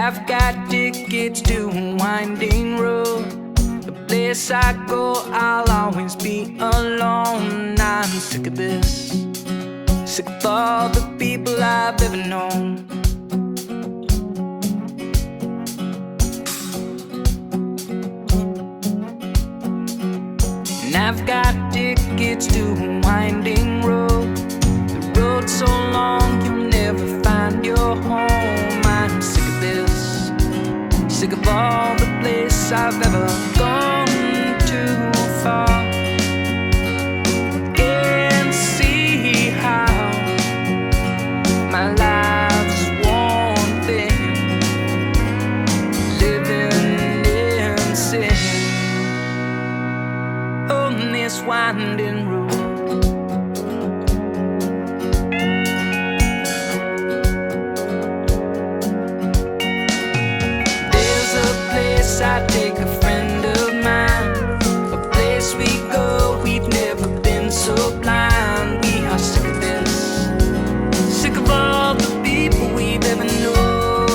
I've got tickets to a winding road. The place I go, I'll always be alone. I'm sick of this, sick of all the people I've ever known. And I've got tickets to a winding road. The road's so long you'll never find your home. I'm sick of this, sick of all the places I've ever gone too far. Can't see how my life's worn thin, living in sin on this winding road. I take a friend of mine, a place we go, we've never been so blind. We are sick of this, sick of all the people we've ever known.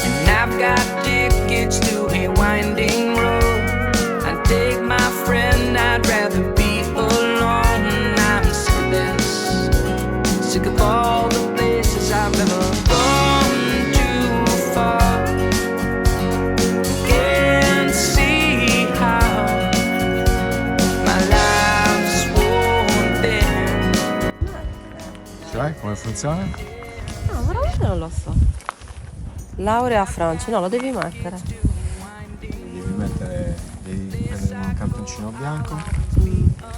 And I've got tickets to a winding road. I take my friend, I'd rather be alone. I'm sick of this, sick of all the places I've ever gone too far. Can't see how my life's worn thin. Sai come funziona? No, veramente non lo so. Laurea a Francia, no, lo devi mettere. Devi prendere un cartoncino bianco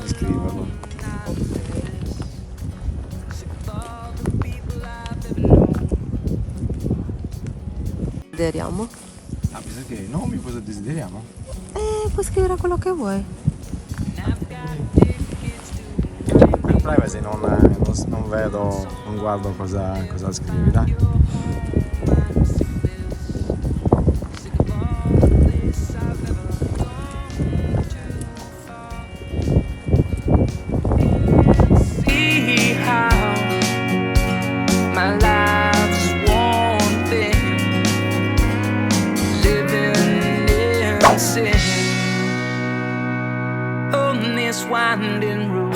e scriverlo. Desideriamo? Ah, bisogna che nomi cosa desideriamo? Puoi scrivere quello che vuoi. Per privacy non vedo, non guardo cosa scrivi, dai. See how my life's worn thin, living in sin on this winding road.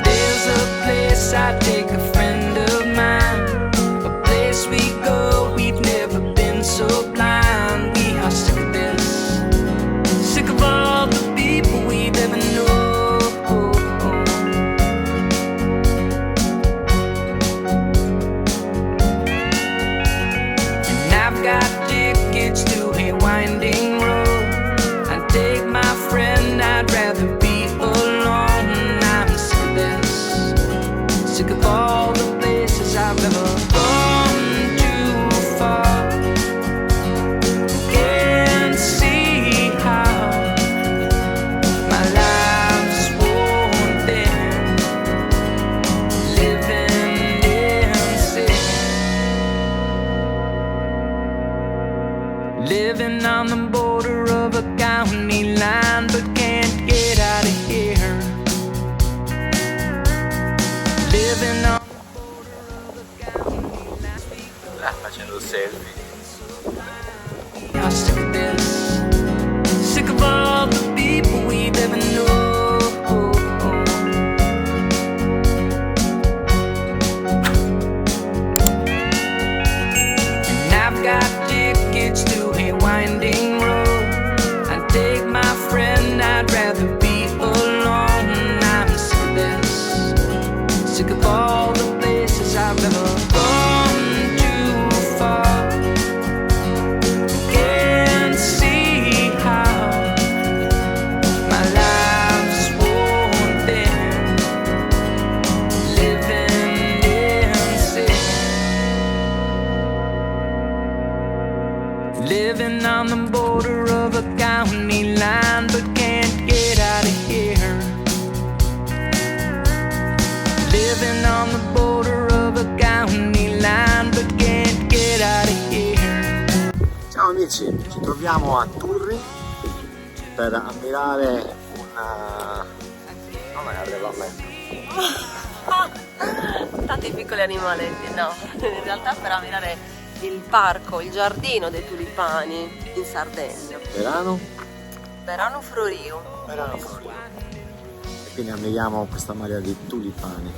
There's a place I take a friend of mine, a place we go, we've never been so blind. We are sick of this, sick of all the people we've ever known. And I've got tickets to a winding road. I take my friend, I'd rather be alone. I'm sick of this, sick of all the places I've ever gone too far. Can't see how my life's worn thin, living in sin, living on the border of a county line, but can't get out of here. Living on Facendo selfie. I'm sick of this, sick of all the people we've ever known. And I've got tickets to a winding road. I take my friend, I'd rather be alone. I'm sick of this, sick of all the places I've ever gone too far. Can't see how my life's worn thin, living in sin, living on the border of a county line, but can't get out of here. Living on the border of a county line, but can't get out of here. Ciao amici, ci troviamo a Turri per ammirare non è allevamento. Tanti piccoli animaletti, no, in realtà per ammirare il parco, il giardino dei tulipani in Sardegna. Verano Florio. E quindi ammiriamo questa marea di tulipani.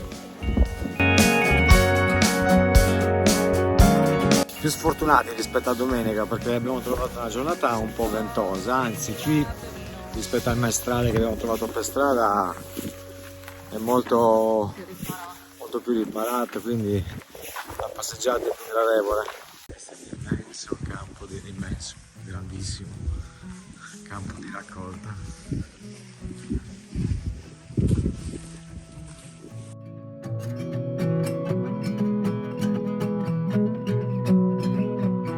Più sfortunati rispetto a domenica perché abbiamo trovato una giornata un po' ventosa, anzi qui rispetto al maestrale che abbiamo trovato per strada è molto più riparato, quindi la passeggiata è più gradevole. Questo è l'immenso campo di rimmesso, grandissimo campo di raccolta.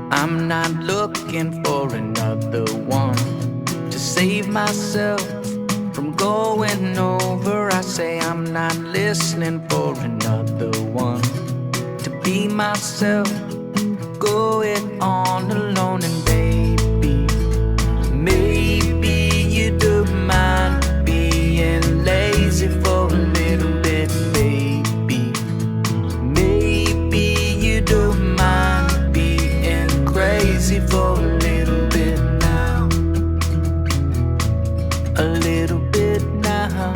I'm not looking for another one to save myself from going over. I say I'm not listening for another one to be myself. Go it on alone and baby, maybe you don't mind being lazy for a little bit, baby. Maybe you don't mind being crazy for a little bit now, a little bit now.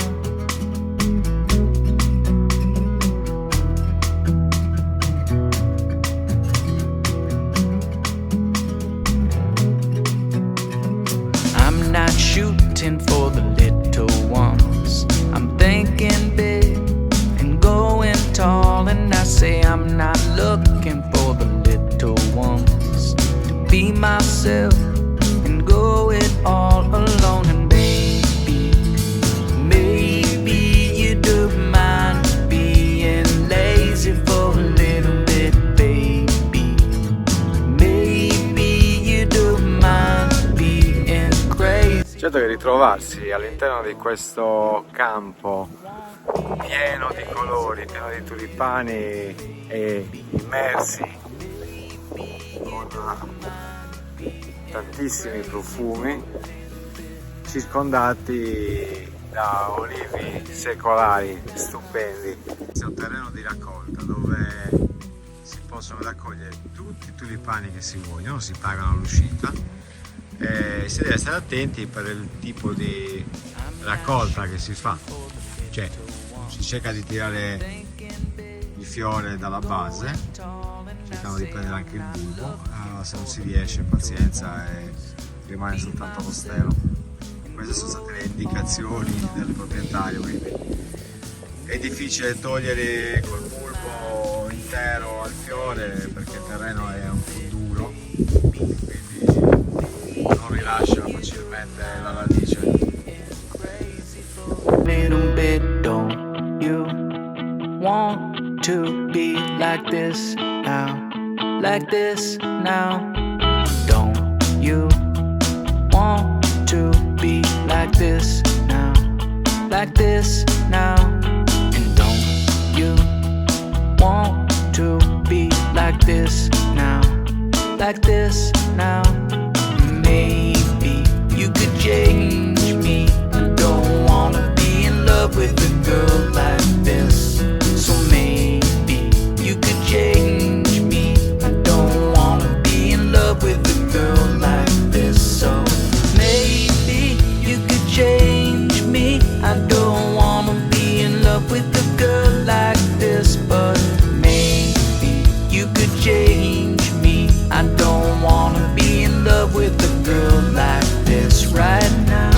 I'm not shooting for the little ones, I'm thinking big and going tall, and I say I'm not looking for the little ones to be myself and go it all alone. And baby, maybe you don't mind being lazy for a little bit, baby. Maybe you don't mind being crazy. Certo che ritrovarsi all'interno di questo campo pieno di colori, pieno di tulipani e immersi con tantissimi profumi, circondati da olivi secolari stupendi. È un terreno di raccolta dove si possono raccogliere tutti i tulipani che si vogliono, si pagano all'uscita e si deve stare attenti per il tipo di raccolta che si fa, cioè si cerca di tirare il fiore dalla base, cercando di prendere anche il bulbo, se non si riesce pazienza e rimane soltanto lo stelo. Queste sono state le indicazioni del proprietario, quindi è difficile togliere col bulbo intero al fiore perché il terreno è un po' duro, quindi non rilascia facilmente la radice. Little bit, don't you want to be like this now? Like this now? Don't you want to be like this now? Like this now? And don't you want to be like this now? Like this now? Maybe you could change me. I don't wanna be in love with a girl like this. So maybe you could change me. I don't wanna be in love with a girl like this. So maybe you could change me. I don't wanna be in love with a girl like this. But maybe you could change me. I don't wanna be in love with a girl like this right now.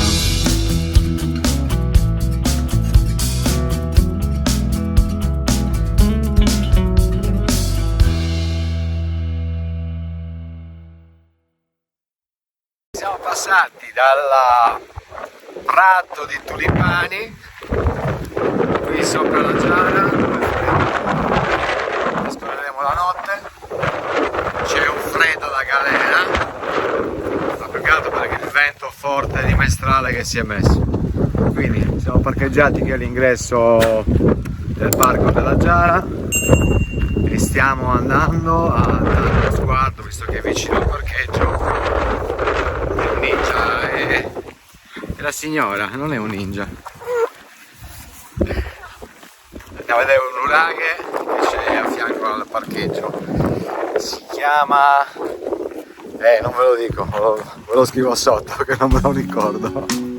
Siamo passati dal prato di tulipani qui sopra la Giara, esploreremo la notte, c'è un freddo da galera, ma più che altro perché il vento forte di maestrale che si è messo. Quindi siamo parcheggiati qui all'ingresso del parco della Giara e stiamo andando a dare uno sguardo, visto che è vicino al parcheggio, il ninja è la signora, non è un ninja. Andiamo a vedere un nuraghe che c'è a fianco al parcheggio, si chiama... non ve lo dico, ve lo scrivo sotto che non me lo ricordo.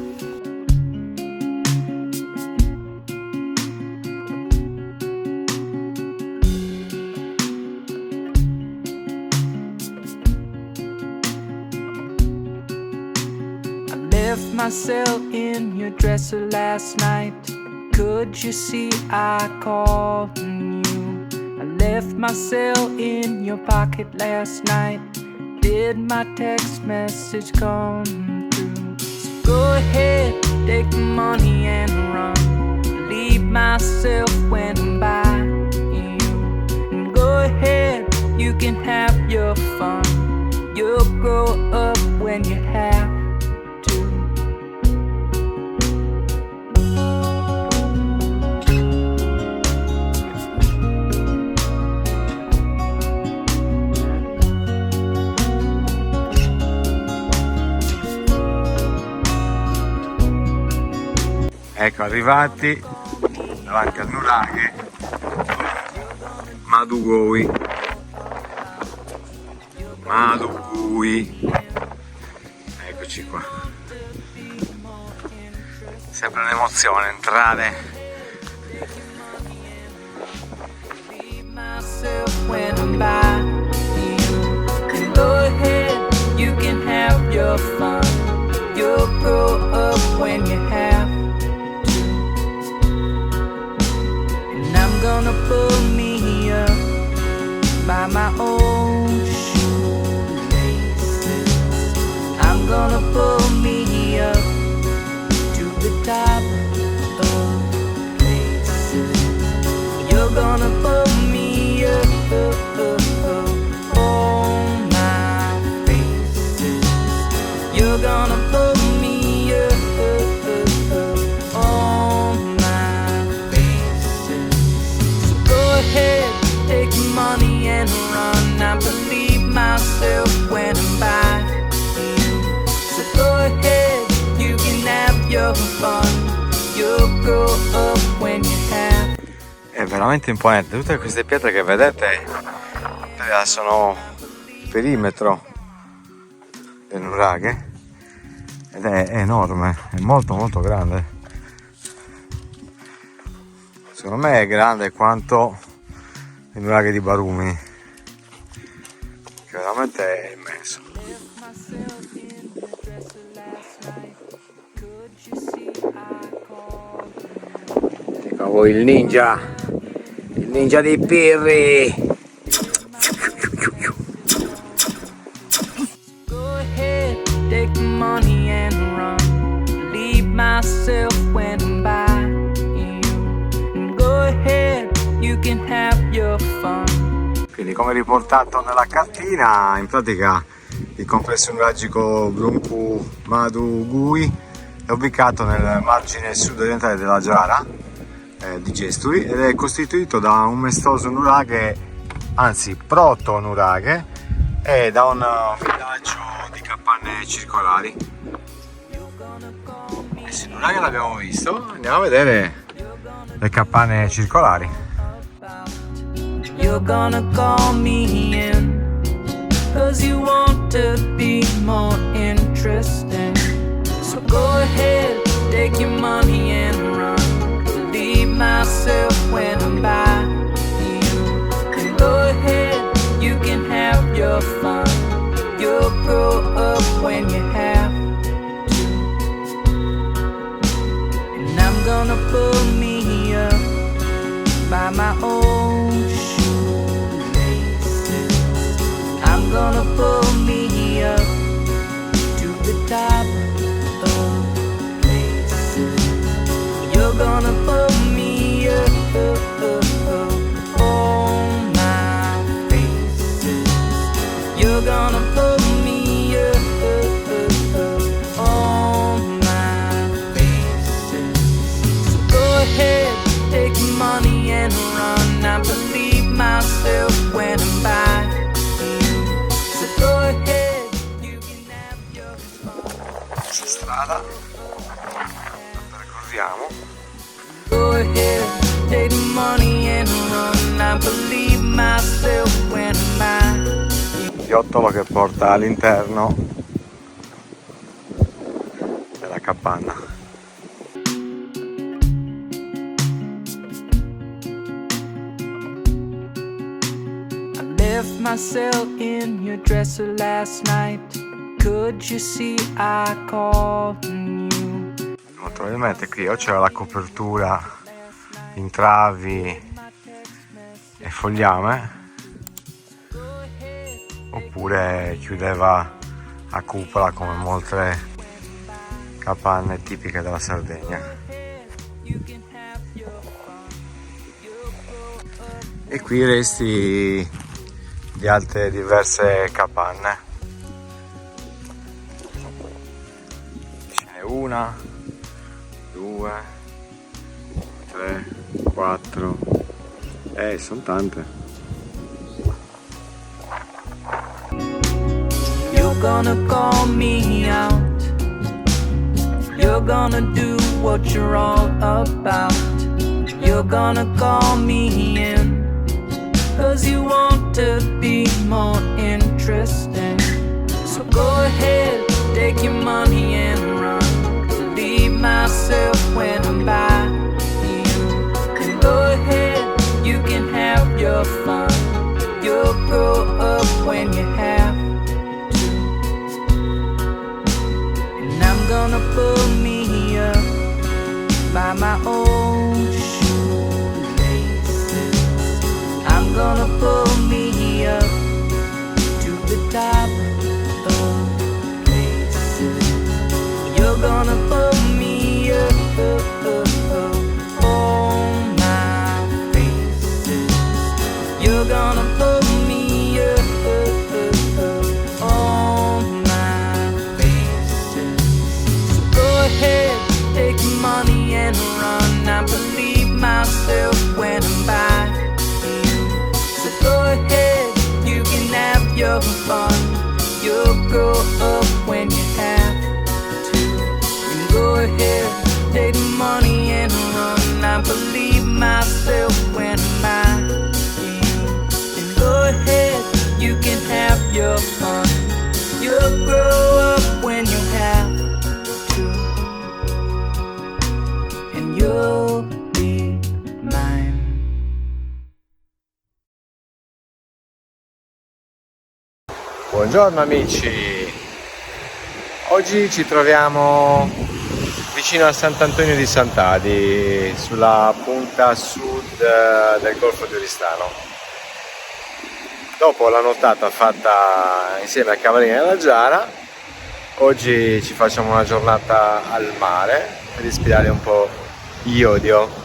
Left myself in your dresser last night. Could you see I called you? I left myself in your pocket last night. Did my text message come through? So go ahead, take the money and run. Leave myself when I'm by you. And go ahead, you can have your fun. You'll grow up when you have. Ecco, arrivati davanti al nuraghe Madugui. Eccoci qua. Sempre un'emozione entrare. When I'm by you, go ahead, you can have your fun. You'll grow up when you have to. And I'm gonna pull me up by my own shoelaces. I'm gonna pull me up to the top of places. You're gonna pull me up, on my faces. You're gonna pull me up, on my faces. So go ahead, take your money and run. I believe myself when I'm by you. So go ahead, you can have your fun. You'll grow up when you have. È veramente imponente, tutte queste pietre che vedete sono il perimetro del nuraghe ed è enorme, è molto molto grande. Secondo me è grande quanto il nuraghe di Barumi, che veramente è immenso. Ecco voi il ninja dei pirri. Go ahead, take the money and run. Leave myself when I'm by you. And go ahead, you can have your fun. Quindi, come riportato nella cartina, in pratica il complesso nuragico Bruncu Madugui è ubicato nel margine sud-orientale della Giara di Gesturi ed è costituito da un maestoso nuraghe, anzi protonuraghe, e da un villaggio di capanne circolari. Il nuraghe l'abbiamo visto, andiamo a vedere le capanne circolari. You're gonna call me in, 'cause you want to be more interesting. So go ahead, take your money and run. Leave myself when I'm by you. And go ahead, you can have your fun. You'll grow up when you have to. And I'm gonna pull me up by my own shoelaces. I'm gonna pull me up to the top of places. You're gonna pull me up, on my faces. You're gonna pull me up, on my faces. So go chiottolo che porta all'interno della capanna. Left myself in your dresser last night. Could you see I called you? Naturalmente qui o c'era la copertura in travi e fogliame, oppure chiudeva a cupola come molte capanne tipiche della Sardegna. E qui i resti di altre diverse capanne. Ce n'è una, 2, 3, 4, sono tante. You're gonna call me out. You're gonna do what you're all about. You're gonna call me in, 'cause you want to be more interesting. So go ahead, take your money and run. Leave myself when I'm by you. And go ahead, you can have your fun. You'll grow up when you have to. And I'm gonna pull me up by my own shoelaces. I'm gonna pull me up to the top of places. You're gonna pull me up, on my faces. You're gonna pull me up, on my faces. So go ahead, take your money and run. I believe myself when I'm by you. So go ahead, you can have your fun. You'll grow up when you have to. And go ahead, take the money and run. I believe myself when I'm by you. And go ahead, you can have your fun. You'll grow up when you have to. And you'll be mine. Buongiorno amici, oggi ci troviamo vicino a Sant'Antonio di Sant'Adi, sulla punta sud del Golfo di Oristano. Dopo la nottata fatta insieme a cavallini e alla Giara, oggi ci facciamo una giornata al mare per ispirare un po' iodio.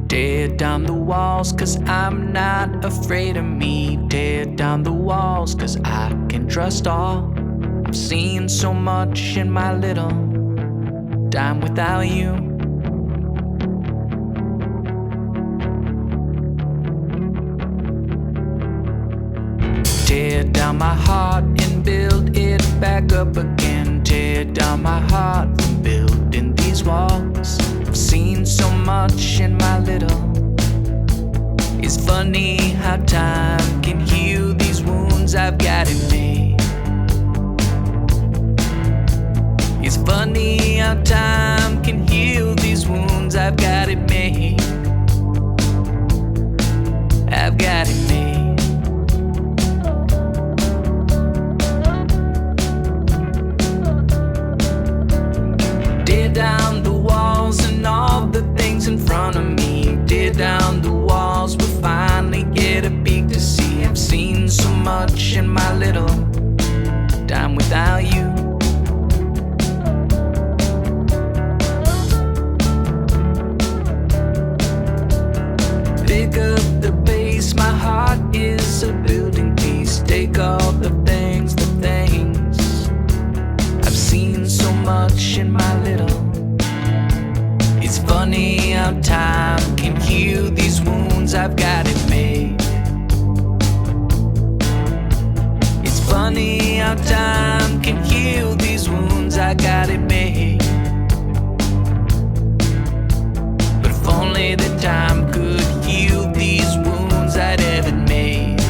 Tear down the walls, 'cause I'm not afraid of me. Tear down the walls, 'cause I can trust all. I've seen so much in my little time without you. Tear down my heart and build it back up again. Tear down my heart from building these walls. I've seen so much in my little. It's funny how time can heal these wounds I've got in me. It's funny how time can heal these wounds I've got in me. I've got in me. Tear down the walls and all the things in front of me. Tear down the walls, we'll finally get a peek to see. I've seen so much in my little time without you. Pick up the pace, my heart is a building piece. Take all the things, I've seen so much in my little. It's funny how time can heal these wounds I've got in me. It's funny how time can heal these wounds I got in me. But if only the time could heal these wounds I'd ever made.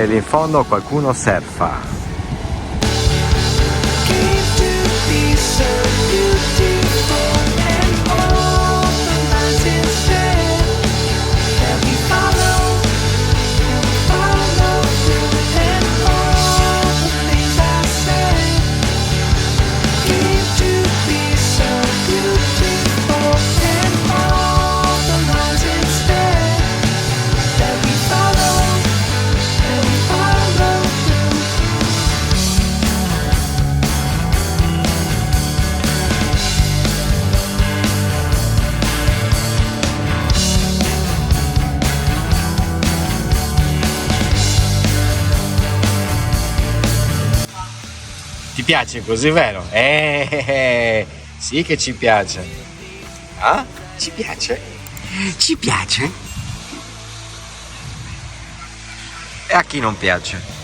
lì in fondo qualcuno surfa. Ti piace così, vero? Sì che ci piace. Ah? Ci piace? Ci piace? E a chi non piace?